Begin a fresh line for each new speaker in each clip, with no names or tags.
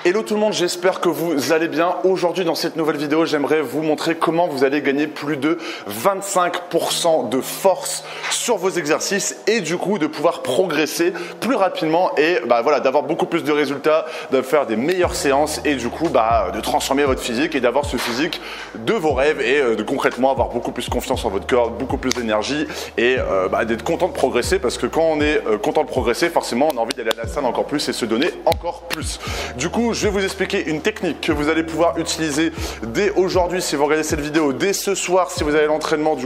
Hello tout le monde, j'espère que vous allez bien. Aujourd'hui dans cette nouvelle vidéo, j'aimerais vous montrer comment vous allez gagner plus de 25% de force sur vos exercices et du coup de pouvoir progresser plus rapidement et voilà, d'avoir beaucoup plus de résultats, de faire des meilleures séances et du coup de transformer votre physique et d'avoir ce physique de vos rêves et de concrètement avoir beaucoup plus confiance en votre corps, beaucoup plus d'énergie et d'être content de progresser parce que quand on est content de progresser, forcément on a envie d'aller à la salle encore plus et se donner encore plus. Du coup, je vais vous expliquer une technique que vous allez pouvoir utiliser dès aujourd'hui si vous regardez cette vidéo, dès ce soir si vous avez l'entraînement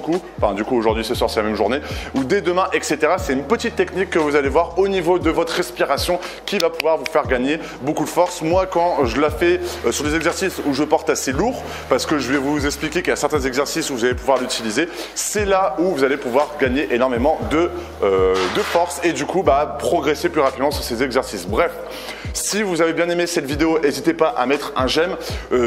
aujourd'hui ce soir c'est la même journée, ou dès demain etc. C'est une petite technique que vous allez voir au niveau de votre respiration qui va pouvoir vous faire gagner beaucoup de force. Moi quand je la fais sur des exercices où je porte assez lourd, parce que je vais vous expliquer qu'il y a certains exercices où vous allez pouvoir l'utiliser, c'est là où vous allez pouvoir gagner énormément de force et du coup progresser plus rapidement sur ces exercices. Bref, si vous avez bien aimé cette vidéo, n'hésitez pas à mettre un j'aime.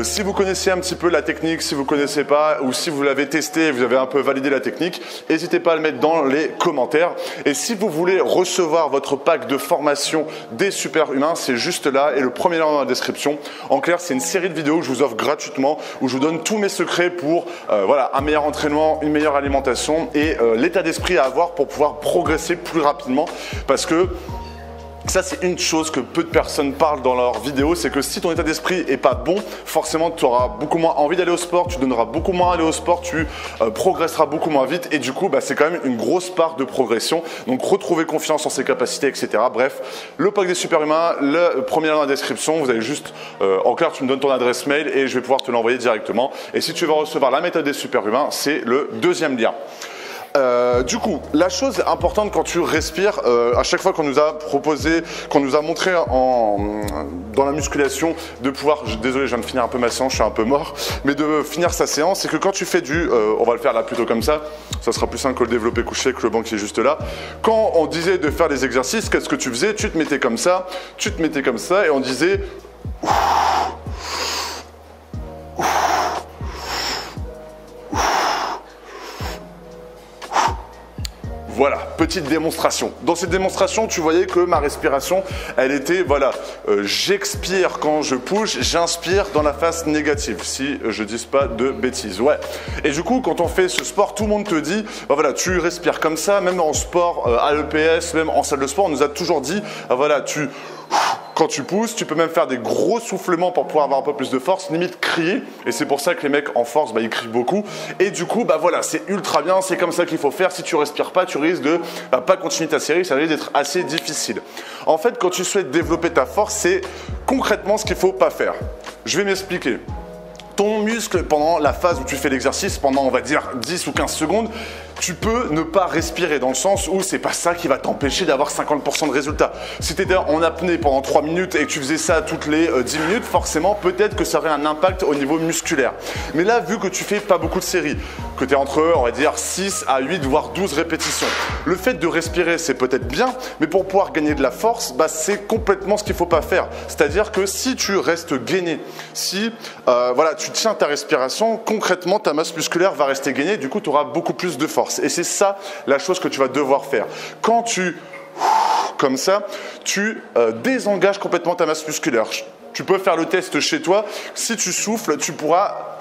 Si vous connaissez un petit peu la technique, si vous ne connaissez pas ou si vous l'avez testé et vous avez un peu validé la technique, n'hésitez pas à le mettre dans les commentaires. Et si vous voulez recevoir votre pack de formation des super humains, c'est juste là et le premier lien dans la description. En clair, c'est une série de vidéos que je vous offre gratuitement où je vous donne tous mes secrets pour un meilleur entraînement, une meilleure alimentation et l'état d'esprit à avoir pour pouvoir progresser plus rapidement parce que ça, c'est une chose que peu de personnes parlent dans leurs vidéos, c'est que si ton état d'esprit n'est pas bon, forcément, tu auras beaucoup moins envie d'aller au sport, tu donneras beaucoup moins à aller au sport, tu progresseras beaucoup moins vite et du coup, c'est quand même une grosse part de progression. Donc, retrouver confiance en ses capacités, etc. Bref, le pack des super humains, le premier lien dans la description, vous allez juste, en clair, tu me donnes ton adresse mail et je vais pouvoir te l'envoyer directement. Et si tu veux recevoir la méthode des super humains, c'est le deuxième lien. Du coup, la chose importante quand tu respires, à chaque fois qu'on nous a proposé, qu'on nous a montré dans la musculation de pouvoir, désolé je viens de finir un peu ma séance, je suis un peu mort, mais de finir sa séance, c'est que quand tu fais on va le faire là plutôt comme ça sera plus simple que le développé couché avec le banc qui est juste là. Quand on disait de faire des exercices, qu'est-ce que tu faisais? Tu te mettais comme ça et on disait voilà, petite démonstration. Dans cette démonstration, tu voyais que ma respiration, elle était, j'expire quand je push, j'inspire dans la face négative, si je dis pas de bêtises. Ouais. Et du coup, quand on fait ce sport, tout le monde te dit, tu respires comme ça, même en sport, à l'EPS, même en salle de sport, on nous a toujours dit, quand tu pousses, tu peux même faire des gros soufflements pour pouvoir avoir un peu plus de force, limite crier. Et c'est pour ça que les mecs en force, ils crient beaucoup. Et du coup, c'est ultra bien, c'est comme ça qu'il faut faire. Si tu respires pas, tu risques de pas continuer ta série, ça risque d'être assez difficile. En fait, quand tu souhaites développer ta force, c'est concrètement ce qu'il faut pas faire. Je vais m'expliquer. Ton muscle, pendant la phase où tu fais l'exercice, pendant on va dire 10 ou 15 secondes, tu peux ne pas respirer dans le sens où c'est pas ça qui va t'empêcher d'avoir 50% de résultats. Si tu étais en apnée pendant 3 minutes et que tu faisais ça toutes les 10 minutes, forcément peut-être que ça aurait un impact au niveau musculaire. Mais là, vu que tu fais pas beaucoup de séries, que tu es entre, on va dire 6 à 8 voire 12 répétitions, le fait de respirer c'est peut-être bien, mais pour pouvoir gagner de la force, c'est complètement ce qu'il faut pas faire. C'est-à-dire que si tu restes gainé, si tu tiens ta respiration, concrètement ta masse musculaire va rester gainée, du coup tu auras beaucoup plus de force. Et c'est ça la chose que tu vas devoir faire. Quand tu, comme ça, tu désengages complètement ta masse musculaire. Tu peux faire le test chez toi. Si tu souffles, tu pourras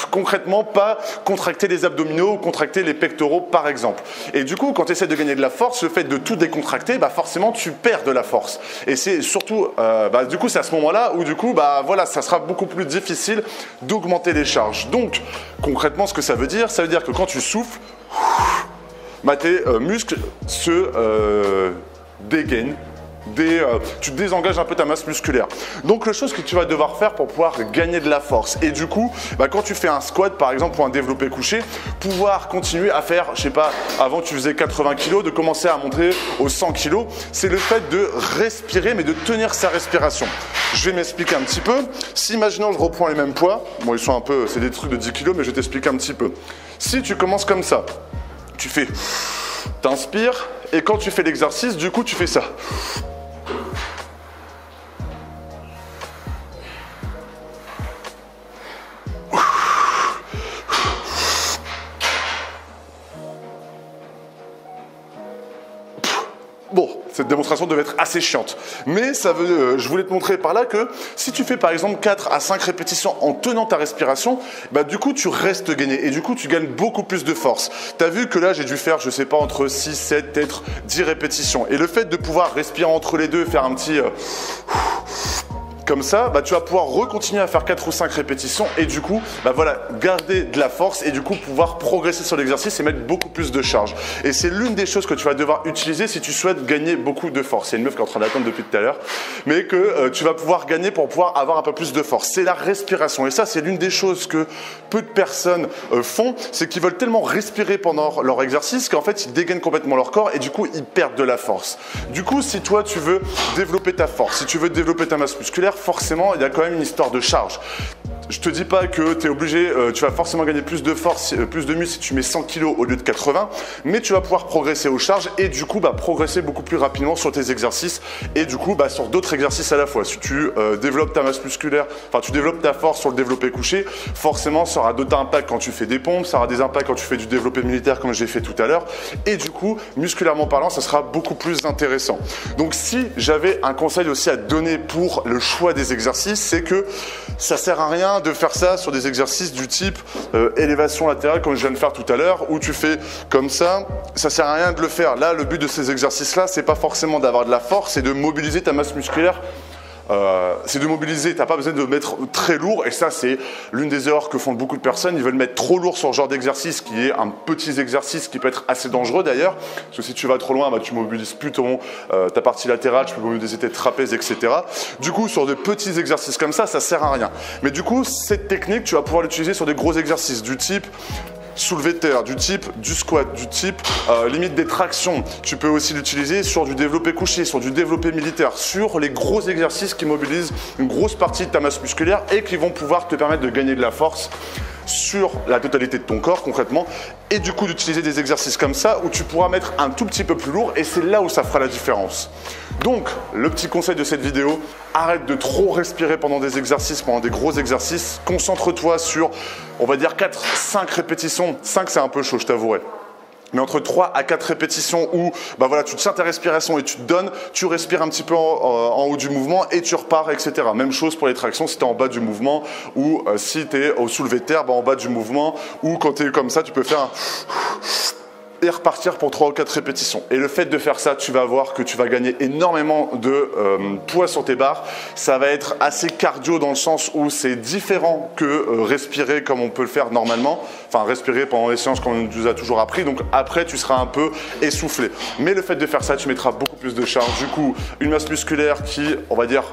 concrètement pas contracter les abdominaux ou contracter les pectoraux par exemple. Et du coup, quand tu essaies de gagner de la force, le fait de tout décontracter, forcément tu perds de la force. Et c'est surtout, du coup, c'est à ce moment-là où du coup, ça sera beaucoup plus difficile d'augmenter les charges. Donc, concrètement, ce que ça veut dire que quand tu souffles, tes muscles se dégainent. Tu désengages un peu ta masse musculaire. Donc, la chose que tu vas devoir faire pour pouvoir gagner de la force. Et du coup, quand tu fais un squat, par exemple, ou un développé couché, pouvoir continuer à faire, je sais pas, avant tu faisais 80 kg, de commencer à monter aux 100 kg, c'est le fait de respirer, mais de tenir sa respiration. Je vais m'expliquer un petit peu. Si, imaginons, je reprends les mêmes poids, bon, ils sont un peu, c'est des trucs de 10 kg, mais je vais t'expliquer un petit peu. Si tu commences comme ça, tu fais, t'inspires, et quand tu fais l'exercice, du coup, tu fais ça. cette démonstration devait être assez chiante. Mais ça veut, je voulais te montrer par là que si tu fais par exemple 4 à 5 répétitions en tenant ta respiration, bah, du coup tu restes gainé et du coup tu gagnes beaucoup plus de force. Tu as vu que là j'ai dû faire, je sais pas, entre 6, 7, peut-être 10 répétitions. Et le fait de pouvoir respirer entre les deux, faire un petit... comme ça, bah, tu vas pouvoir recontinuer à faire 4 ou 5 répétitions et du coup, bah, voilà, garder de la force et du coup pouvoir progresser sur l'exercice et mettre beaucoup plus de charge. Et c'est l'une des choses que tu vas devoir utiliser si tu souhaites gagner beaucoup de force. Il y a une meuf qui est en train d'attendre depuis tout à l'heure, mais que tu vas pouvoir gagner pour pouvoir avoir un peu plus de force. C'est la respiration et ça, c'est l'une des choses que peu de personnes font, c'est qu'ils veulent tellement respirer pendant leur exercice qu'en fait, ils dégainent complètement leur corps et du coup, ils perdent de la force. Du coup, si toi, tu veux développer ta force, si tu veux développer ta masse musculaire, forcément, il y a quand même une histoire de charge. Je te dis pas que tu es obligé, tu vas forcément gagner plus de force, plus de muscle si tu mets 100 kg au lieu de 80, mais tu vas pouvoir progresser aux charges et du coup progresser beaucoup plus rapidement sur tes exercices et du coup sur d'autres exercices à la fois. Si tu développes ta masse musculaire, enfin tu développes ta force sur le développé couché, forcément ça aura d'autres impacts quand tu fais des pompes, ça aura des impacts quand tu fais du développé militaire comme j'ai fait tout à l'heure et du coup musculairement parlant ça sera beaucoup plus intéressant. Donc si j'avais un conseil aussi à te donner pour le choix des exercices, c'est que ça sert à rien de faire ça sur des exercices du type élévation latérale comme je viens de faire tout à l'heure où tu fais comme ça sert à rien de le faire. Là, le but de ces exercices-là, c'est pas forcément d'avoir de la force, c'est de mobiliser ta masse musculaire. C'est de mobiliser, t'as pas besoin de mettre très lourd et ça c'est l'une des erreurs que font beaucoup de personnes, ils veulent mettre trop lourd sur ce genre d'exercice qui est un petit exercice qui peut être assez dangereux d'ailleurs, parce que si tu vas trop loin, tu mobilises plus ta partie latérale, tu peux mobiliser tes trapèzes, etc. Du coup sur de petits exercices comme ça sert à rien. Mais du coup cette technique, tu vas pouvoir l'utiliser sur des gros exercices du type soulevé de terre, du type du squat, du type limite des tractions. Tu peux aussi l'utiliser sur du développé couché, sur du développé militaire, sur les gros exercices qui mobilisent une grosse partie de ta masse musculaire et qui vont pouvoir te permettre de gagner de la force sur la totalité de ton corps concrètement et du coup d'utiliser des exercices comme ça où tu pourras mettre un tout petit peu plus lourd et c'est là où ça fera la différence. Donc le petit conseil de cette vidéo, arrête de trop respirer pendant des exercices, pendant des gros exercices, concentre-toi sur on va dire 4-5 répétitions, 5 c'est un peu chaud je t'avouerai. Mais entre 3 à 4 répétitions où tu tiens ta respiration et tu te donnes, tu respires un petit peu en haut du mouvement et tu repars, etc. Même chose pour les tractions si tu es en bas du mouvement ou si tu es au soulevé de terre, en bas du mouvement ou quand tu es comme ça, tu peux faire un... et repartir pour 3 ou 4 répétitions. Et le fait de faire ça, tu vas voir que tu vas gagner énormément de poids sur tes barres. Ça va être assez cardio dans le sens où c'est différent que respirer comme on peut le faire normalement. Enfin, respirer pendant les séances qu'on nous a toujours appris. Donc après, tu seras un peu essoufflé. Mais le fait de faire ça, tu mettras beaucoup plus de charge. Du coup, une masse musculaire qui, on va dire,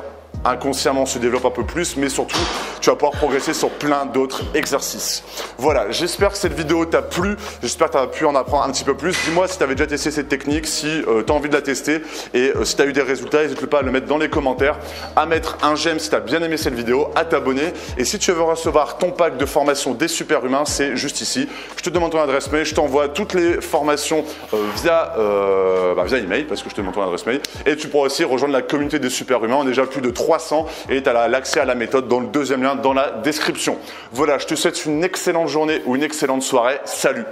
inconsciemment se développe un peu plus, mais surtout tu vas pouvoir progresser sur plein d'autres exercices. Voilà, j'espère que cette vidéo t'a plu, j'espère que tu as pu en apprendre un petit peu plus. Dis-moi si tu avais déjà testé cette technique, si tu as envie de la tester et si tu as eu des résultats, n'hésite pas à le mettre dans les commentaires, à mettre un j'aime si tu as bien aimé cette vidéo, à t'abonner et si tu veux recevoir ton pack de formation des super humains, c'est juste ici. Je te demande ton adresse mail, je t'envoie toutes les formations via email parce que je te demande ton adresse mail et tu pourras aussi rejoindre la communauté des super humains, on est déjà plus de 300 et tu as l'accès à la méthode dans le deuxième lien dans la description. Voilà, je te souhaite une excellente journée ou une excellente soirée. Salut!